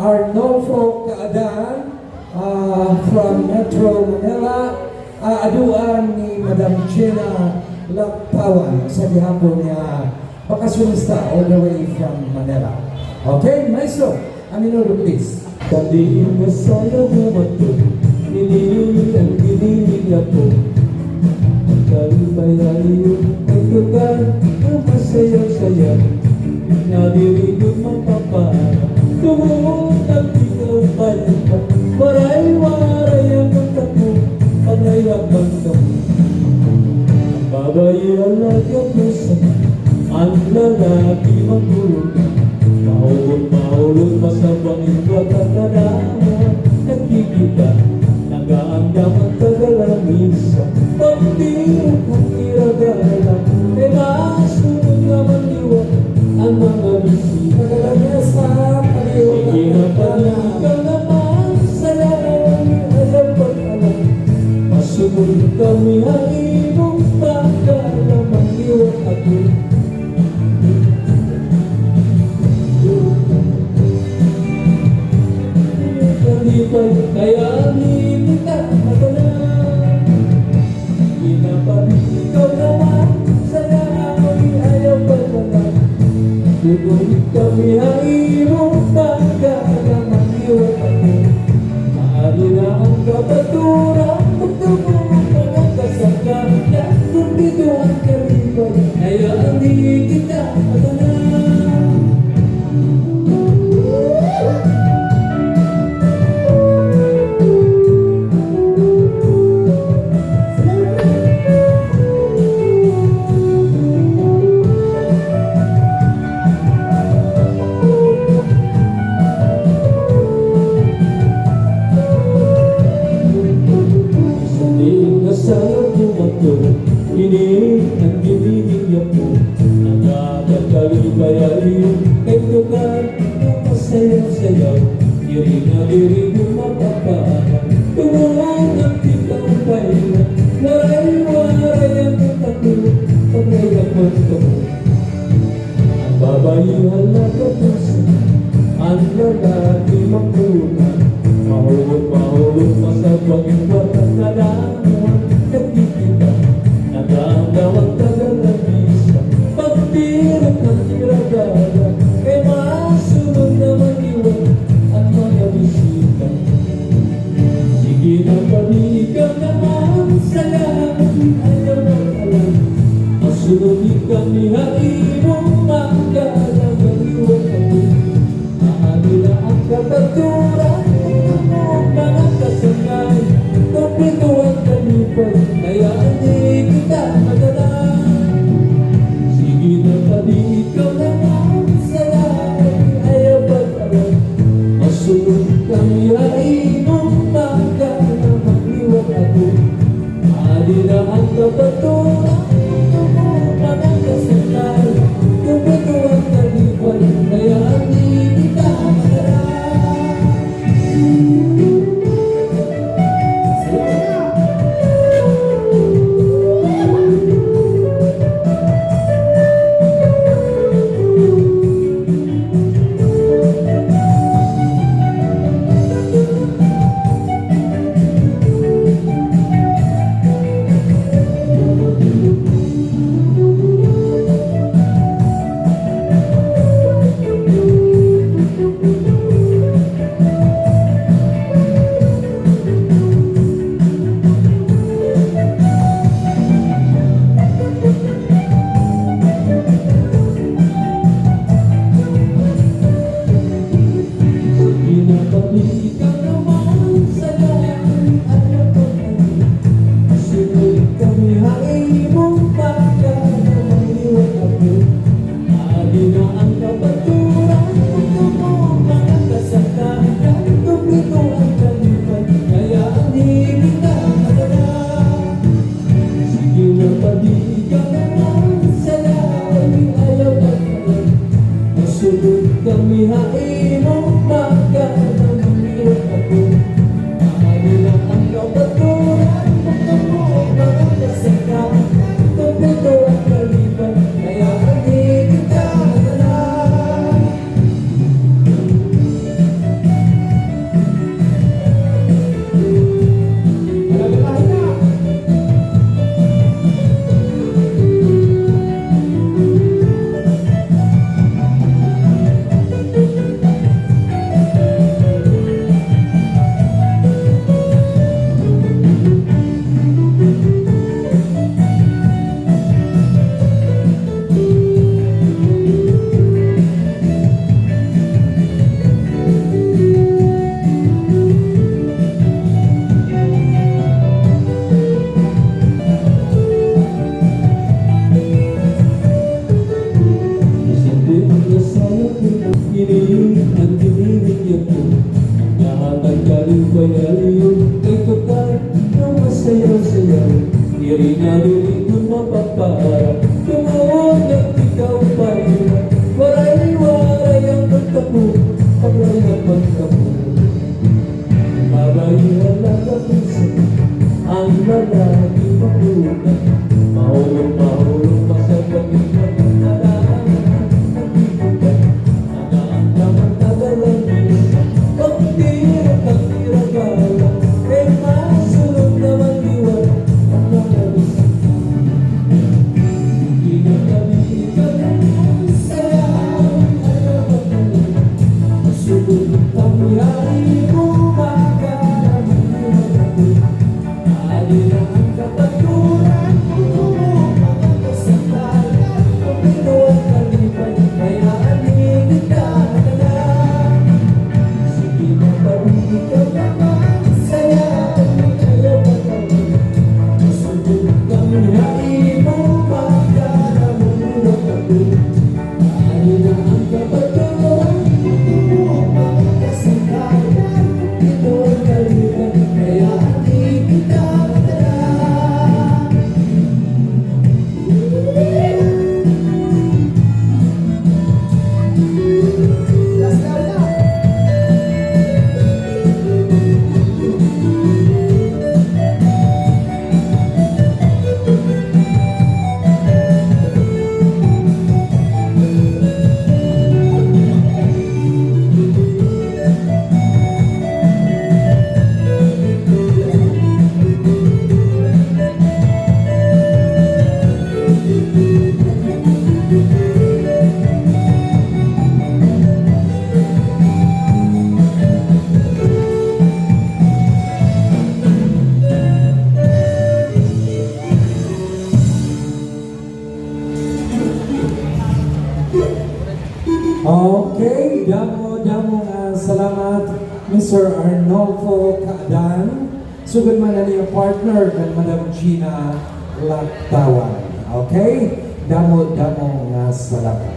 Arnolfo Kaadaan from Metro Manila. Aduan ni Madam Gina Laptawan sa gihapon niya bakasyonista all the way from Manila. Okay, maestro, Aminudo please. Sabihin mo sana bumato, ninilig ang ginilig ako. Ang kalipay-aliyo ay lugar ng masayang-saya. Nadirigod mapapara, tumuhong ang ikaw palita. Waray-waray ang magtapo, panay-habang kami. Ang babae ang nagkapusa, ang lalaki magulog. Mahulog masabang ibat at kadama. Nagkikita, nag-aandam ang tagalamisa. Pagtiro kong iragala, e masunod naman liwa ang mga bisita. Nagalamesa, paliw Sige na paligaw naman sa lahat alam pag-alam. Masunod kami ang imong pagkalamang liwa ako. Kaya hindi ka matalang Ginapaligaw naman sa lahat ayaw pagkalang. Tutulit kami ang iyong pagkakalamang iwan ako. Maaari na ang kabatura, magtulong mga kasakala. Kung dito ang karibay, kaya hindi kita matalang. Ini ang ginigiyak mo. Nagkakalibayain ay lugar ng masayang-sayaw. Diri na diri mo mapapahan, tumulong ang titang pahinga. Waray-waray ang katulog, pag-ayang magtamo. Ang babayihan na kapusa, ang lalaki magpuna. Mahulog masabang ibat at kadama. Nagkikita, nag-aandam ang tagalabisa. Pagtirok ng iragala, e masunod naman iwan at mga bisita. Sige na paligaw naman sa lahat ayaw mag-alam. Masunod kami hain mong magkaalam ang iwan ako. Maali na ang kabatura, mga kasangay. Kompleto ang kalipay, kaya hindi kita madalang. Sige na paligaw naman sa lahat ayaw pag-alam. Masunod kami hain mong magkaalam ang iwan ako. Maali na ang kabatura, mga kasangay. Kompleto ang kalipay, kaya hindi kita madalang. aliw kay tukar na masayaw-sayaw. Diri na diri kung mapapara, tumuod at ikaw pa'y waray-waray ang pagtapo, pagray ang pagtapo. Mabahiran lang ang puso, ang lalaki papunan. Mahulog pa sa pag-ibig ang nalaan ng bibugan. Nagaangkang ang tagalang bisa, pagtirap ang tiragala, kay masulog naman iwan ang mga bisa. Hindi na kami ikalong saya, ayaw at mali. Masugod kami ay Okay, damo nga salamat Mr. Arnolfo Caadan. Sugod man na niyang partner ng Madam Gina Lactawan. Okay? Damo nga salamat.